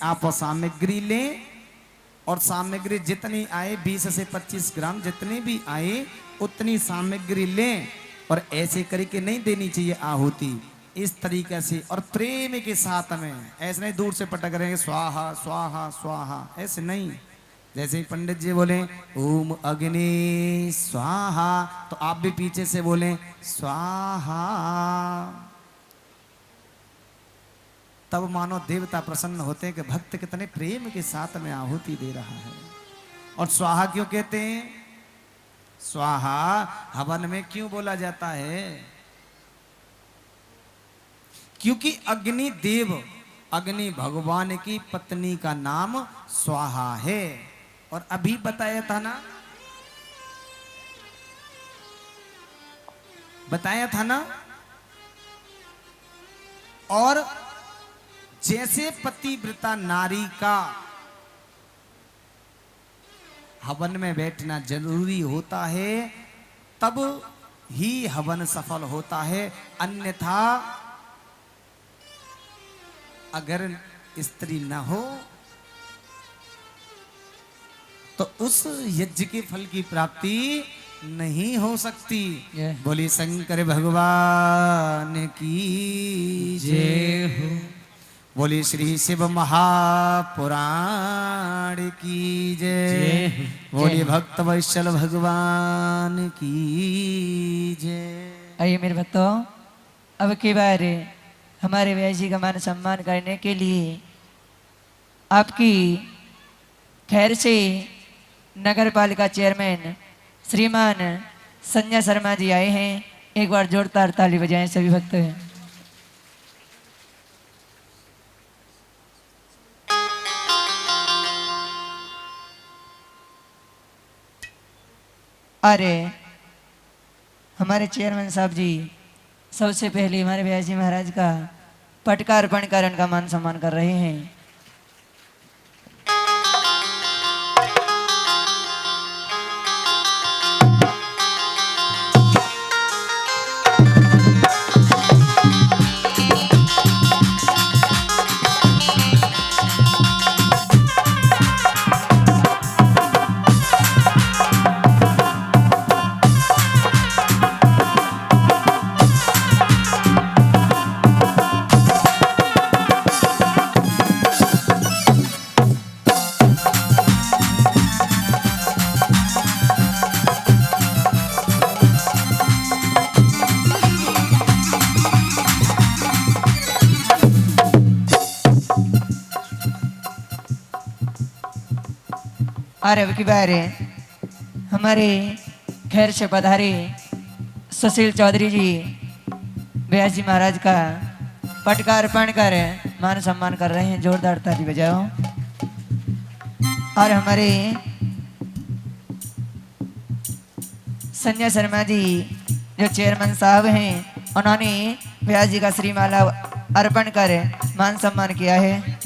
आप सामग्री लें और सामग्री जितनी आए 20 से 25 ग्राम जितनी भी आए उतनी सामग्री लें और ऐसे करके नहीं देनी चाहिए आहुति इस तरीके से और प्रेम के साथ में ऐसे नहीं दूर से पटक रहे हैं स्वाहा स्वाहा स्वाहा ऐसे नहीं। जैसे ही पंडित जी बोले ओम अग्नि स्वाहा तो आप भी पीछे से बोलें स्वाहा, तब मानो देवता प्रसन्न होते हैं कि भक्त कितने प्रेम के साथ में आहुति दे रहा है। और स्वाहा क्यों कहते हैं? स्वाहा हवन में क्यों बोला जाता है? क्योंकि अग्नि देव अग्नि भगवान की पत्नी का नाम स्वाहा है। और अभी बताया था ना, बताया था ना। और जैसे पतिव्रता नारी का हवन में बैठना जरूरी होता है तब ही हवन सफल होता है, अन्यथा अगर स्त्री न हो तो उस यज्ञ के फल की प्राप्ति नहीं हो सकती। बोली शंकर भगवान की जय हो। बोली श्री शिव महापुराण की जय। बोली भक्त वैश्यल भगवान की जय। आइए मेरे भक्तों, अब की बार हमारे व्यास जी का मान सम्मान करने के लिए आपकी खैर से नगर पालिका चेयरमैन श्रीमान संजय शर्मा जी आए हैं। एक बार जोरदार ताली बजाएं सभी भक्त। अरे हमारे चेयरमैन साहब जी सबसे पहले हमारे व्यास जी महाराज का पटका अर्पण कर उनका मान सम्मान कर रहे हैं। और अब की बार हमारे खैर से पधारे सुशील चौधरी जी व्यास जी महाराज का पटका अर्पण कर मान सम्मान कर रहे हैं। जोरदार ताली बजाओ। और हमारे संजय शर्मा जी जो चेयरमैन साहब हैं उन्होंने व्यास जी का श्रीमाला अर्पण कर मान सम्मान किया है।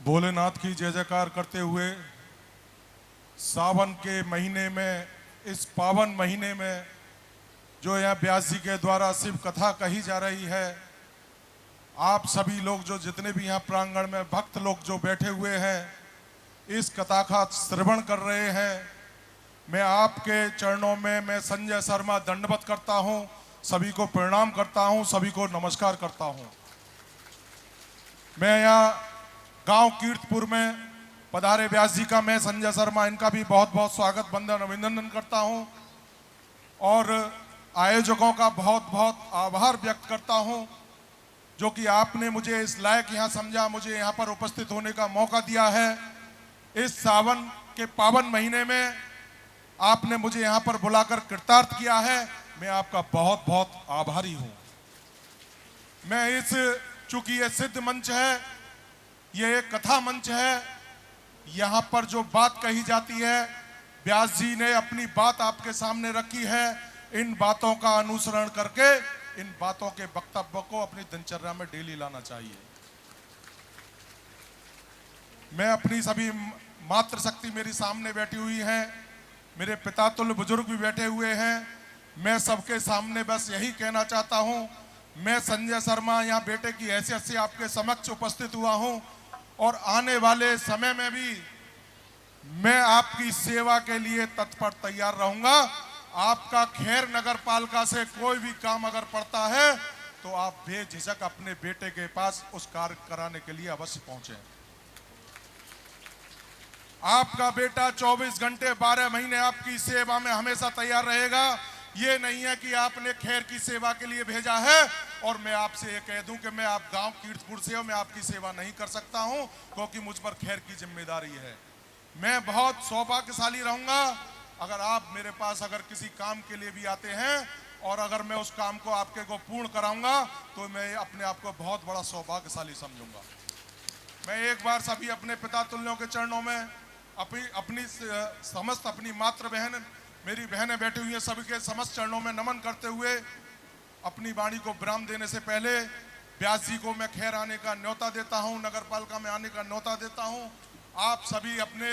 भोलेनाथ की जय जयकार करते हुए सावन के महीने में, इस पावन महीने में जो यहाँ व्यास जी के द्वारा शिव कथा कही जा रही है, आप सभी लोग जो जितने भी यहाँ प्रांगण में भक्त लोग जो बैठे हुए हैं इस कथा का श्रवण कर रहे हैं, मैं आपके चरणों में मैं संजय शर्मा दंडवत करता हूँ, सभी को प्रणाम करता हूँ, सभी को नमस्कार करता हूँ। मैं यहाँ गांव कीर्तपुर में पधारे व्यास जी का मैं संजय शर्मा इनका भी बहुत बहुत स्वागत बंदन अभिनंदन करता हूं और आयोजकों का बहुत बहुत आभार व्यक्त करता हूं जो कि आपने मुझे इस लायक यहां समझा, मुझे यहां पर उपस्थित होने का मौका दिया है। इस सावन के पावन महीने में आपने मुझे यहां पर बुलाकर कृतार्थ किया है, मैं आपका बहुत बहुत आभारी हूं। मैं चूंकि ये सिद्ध मंच है, ये एक कथा मंच है, यहाँ पर जो बात कही जाती है व्यास जी ने अपनी बात आपके सामने रखी है। इन बातों का अनुसरण करके इन बातों के वक्तव्य को अपनी दिनचर्या में डेली लाना चाहिए। मैं अपनी सभी मातृशक्ति मेरी सामने बैठी हुई है, मेरे पिता तुल्य बुजुर्ग भी बैठे हुए हैं। मैं सबके सामने बस यही कहना चाहता हूं, मैं संजय शर्मा यहाँ बेटे की हैसियत से आपके समक्ष उपस्थित हुआ हूं और आने वाले समय में भी मैं आपकी सेवा के लिए तत्पर तैयार रहूंगा। आपका खैर नगर पालिका से कोई भी काम अगर पड़ता है तो आप बेझिझक अपने बेटे के पास उस कार्य कराने के लिए अवश्य पहुंचे। आपका बेटा 24 घंटे 12 महीने आपकी सेवा में हमेशा तैयार रहेगा। ये नहीं है कि आपने खैर की सेवा के लिए भेजा है और मैं आपसे ये कह दूं कि मैं आप गांव कीर्तपुर से हूं, मैं आपकी सेवा नहीं कर सकता हूं क्योंकि मुझ पर खैर की जिम्मेदारी है। मैं बहुत सौभाग्यशाली रहूंगा अगर आप मेरे पास अगर किसी काम के लिए भी आते हैं और अगर मैं उस काम को आपके को पूर्ण कराऊंगा तो मैं अपने आप को बहुत बड़ा सौभाग्यशाली समझूंगा। मैं एक बार सभी अपने पिता तुल्यों के चरणों में अपनी समस्त अपनी मातृ बहन मेरी बहनें बैठी हुई हैं सभी के समस्त चरणों में नमन करते हुए अपनी वाणी को विराम देने से पहले व्यास जी को मैं खैर आने का न्योता देता हूं, नगर पालिका में आने का न्योता देता हूं। आप सभी अपने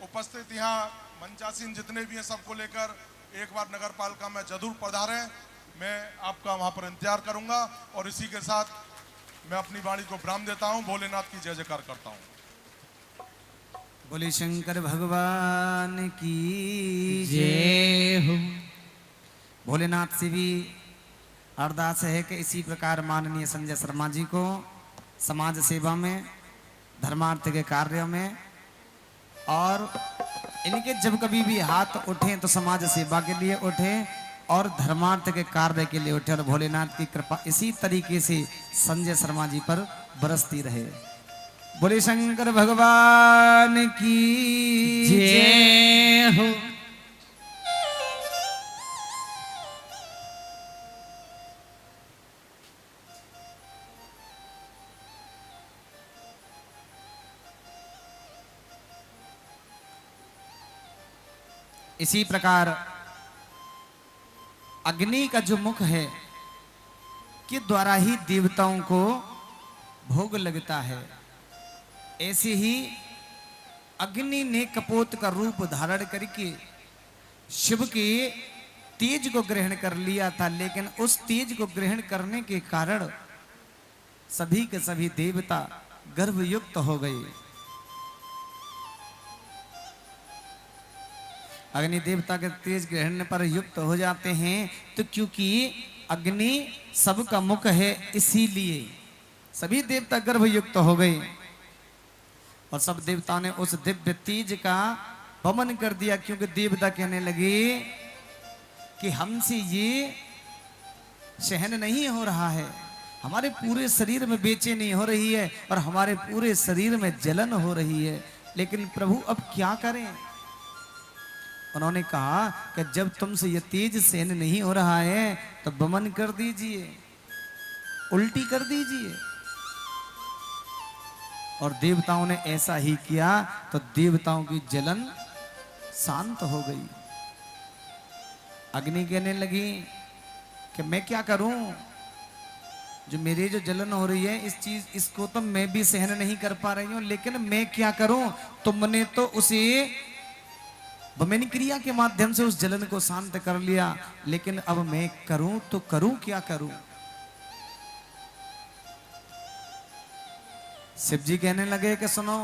उपस्थित यहाँ मंचासीन जितने भी हैं सबको लेकर एक बार नगर पालिका में जरूर पधारें। मैं आपका वहाँ पर इंतजार करूँगा और इसी के साथ मैं अपनी वाणी को विराम देता हूँ। भोलेनाथ की जय जयकार करता हूँ। बोले शंकर भगवान की जय हो। भोलेनाथ से भी अरदास है कि इसी प्रकार माननीय संजय शर्मा जी को समाज सेवा में, धर्मार्थ के कार्यों में और इनके जब कभी भी हाथ उठें तो समाज सेवा के लिए उठें और धर्मार्थ के कार्य के लिए उठे और भोलेनाथ की कृपा इसी तरीके से संजय शर्मा जी पर बरसती रहे। बोले शंकर भगवान की जय हो। इसी प्रकार अग्नि का जो मुख है के द्वारा ही देवताओं को भोग लगता है, ऐसे ही अग्नि ने कपोत का रूप धारण करके शिव के तेज को ग्रहण कर लिया था, लेकिन उस तेज को ग्रहण करने के कारण सभी के सभी देवता गर्भयुक्त हो गए। अग्नि देवता के तेज ग्रहण पर युक्त हो जाते हैं तो क्योंकि अग्नि सबका मुख है इसीलिए सभी देवता गर्भयुक्त हो गए और सब देवताओं ने उस दिव्य तेज का वमन कर दिया, क्योंकि देवता कहने लगे कि हमसे ये सहन नहीं हो रहा है, हमारे पूरे शरीर में बेचैनी हो रही है और हमारे पूरे शरीर में जलन हो रही है, लेकिन प्रभु अब क्या करें। उन्होंने कहा कि जब तुमसे ये तेज सहन नहीं हो रहा है तो वमन कर दीजिए, उल्टी कर दीजिए। और देवताओं ने ऐसा ही किया तो देवताओं की जलन शांत हो गई। अग्नि कहने लगी कि मैं क्या करूं, जो मेरी जो जलन हो रही है इसको तो मैं भी सहन नहीं कर पा रही हूं, लेकिन मैं क्या करूं, तुमने तो उसे वमन क्रिया के माध्यम से उस जलन को शांत कर लिया, लेकिन अब मैं करूं तो करूं क्या करूं। शिव जी कहने लगे कि सुनो,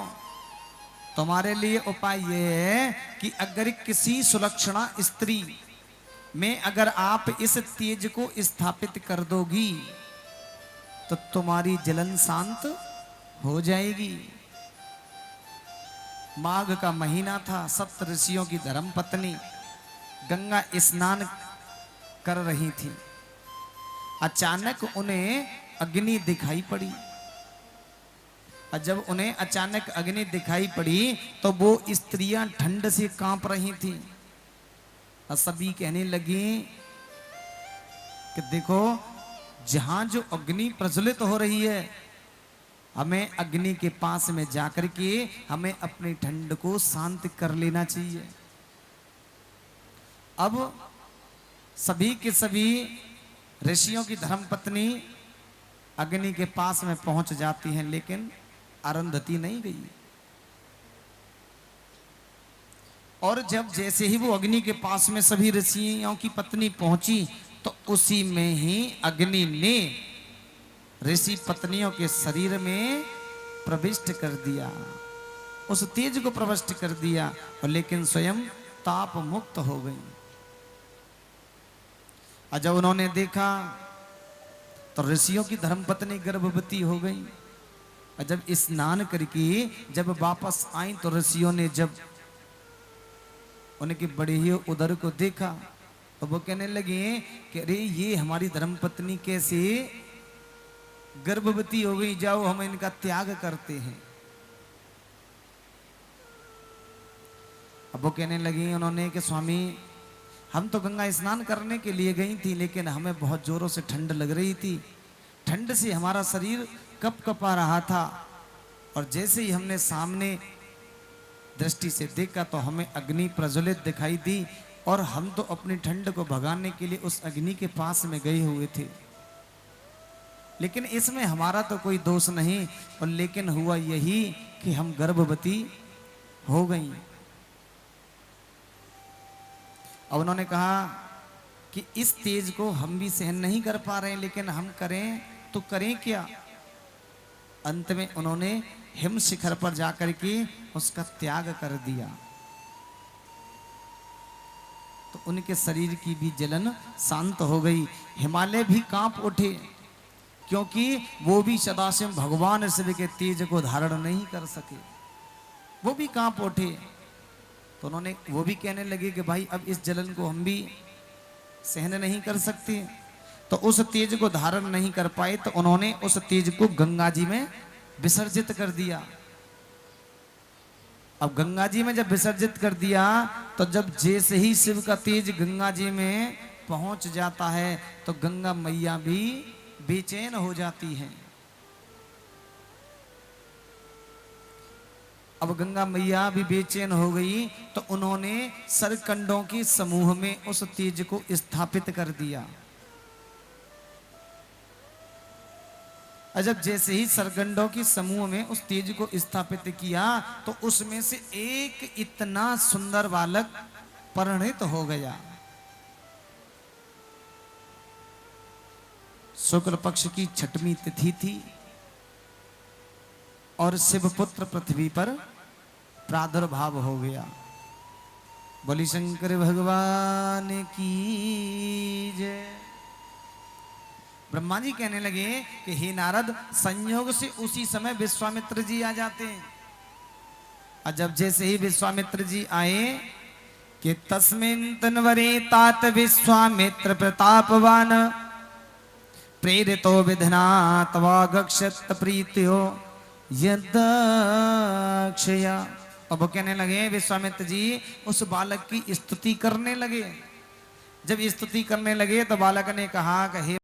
तुम्हारे लिए उपाय यह है कि अगर किसी सुलक्षणा स्त्री में अगर आप इस तेज को स्थापित कर दोगी तो तुम्हारी जलन शांत हो जाएगी। माघ का महीना था, सप्त ऋषियों की धर्म पत्नी गंगा स्नान कर रही थी। अचानक उन्हें अग्नि दिखाई पड़ी और जब उन्हें अचानक अग्नि दिखाई पड़ी तो वो स्त्रियां ठंड से कांप रही थी और सभी कहने लगी कि देखो, जहां जो अग्नि प्रज्वलित हो रही है, हमें अग्नि के पास में जाकर के हमें अपनी ठंड को शांत कर लेना चाहिए। अब सभी के सभी ऋषियों की धर्मपत्नी अग्नि के पास में पहुंच जाती हैं, लेकिन अरुंधति नहीं गई। और जब जैसे ही वो अग्नि के पास में सभी ऋषियों की पत्नी पहुंची, तो उसी में ही अग्नि ने ऋषि पत्नियों के शरीर में प्रविष्ट कर दिया, उस तेज को प्रविष्ट कर दिया, और लेकिन स्वयं ताप मुक्त हो गई। और जब उन्होंने देखा तो ऋषियों की धर्मपत्नी गर्भवती हो गई। और जब स्नान करके जब वापस आई, तो ऋषियों ने जब उनके बड़े ही उदर को देखा, तो वो कहने लगे कि अरे ये हमारी धर्मपत्नी कैसे गर्भवती हो गई, जाओ हम इनका त्याग करते हैं। अब वो कहने लगी उन्होंने कि स्वामी, हम तो गंगा स्नान करने के लिए गई थी, लेकिन हमें बहुत जोरों से ठंड लग रही थी। ठंड से हमारा शरीर कप कपा रहा था, और जैसे ही हमने सामने दृष्टि से देखा तो हमें अग्नि प्रज्वलित दिखाई दी, और हम तो अपनी ठंड को भगाने के लिए उस अग्नि के पास में गए हुए थे। लेकिन इसमें हमारा तो कोई दोष नहीं, और लेकिन हुआ यही कि हम गर्भवती हो गई। अब उन्होंने कहा कि इस तेज को हम भी सहन नहीं कर पा रहे हैं, लेकिन हम करें तो करें क्या। अंत में उन्होंने हिम शिखर पर जाकर के उसका त्याग कर दिया, तो उनके शरीर की भी जलन शांत हो गई। हिमालय भी कांप उठे, क्योंकि वो भी सदाशिव भगवान शिव के तेज को धारण नहीं कर सके, वो भी कांप उठे। तो उन्होंने वो भी कहने लगे कि भाई अब इस जलन को हम भी सहन नहीं कर सकते, तो उस तेज को धारण नहीं कर पाए, तो उन्होंने उस तेज को गंगा जी में विसर्जित कर दिया। अब गंगा जी में जब विसर्जित कर दिया, तो जब जैसे ही शिव का तेज गंगा जी में पहुंच जाता है, तो गंगा मैया भी बेचैन हो जाती हैं। अब गंगा मैया भी बेचैन हो गई, तो उन्होंने सरकंडों के समूह में उस तेज को स्थापित कर दिया। जब जैसे ही सरकंडों के समूह में उस तेज को स्थापित किया, तो उसमें से एक इतना सुंदर बालक परिणित हो गया। शुक्ल पक्ष की छठवीं तिथि थी, और शिवपुत्र पृथ्वी पर प्रादुर्भाव हो गया। बोली शंकर भगवान की जय। ब्रह्मा जी कहने लगे कि हे नारद, संयोग से उसी समय विश्वामित्र जी आ जाते हैं। और जब जैसे ही विश्वामित्र जी आए कि तस्मिन् तन्वरे तात विश्वामित्र प्रतापवान प्रेरितो विधना तवागक्षत प्रीत्यो यदक्षया। अब वो कहने लगे विश्वामित्र जी उस बालक की स्तुति करने लगे। जब स्तुति करने लगे तो बालक ने कहा कि हे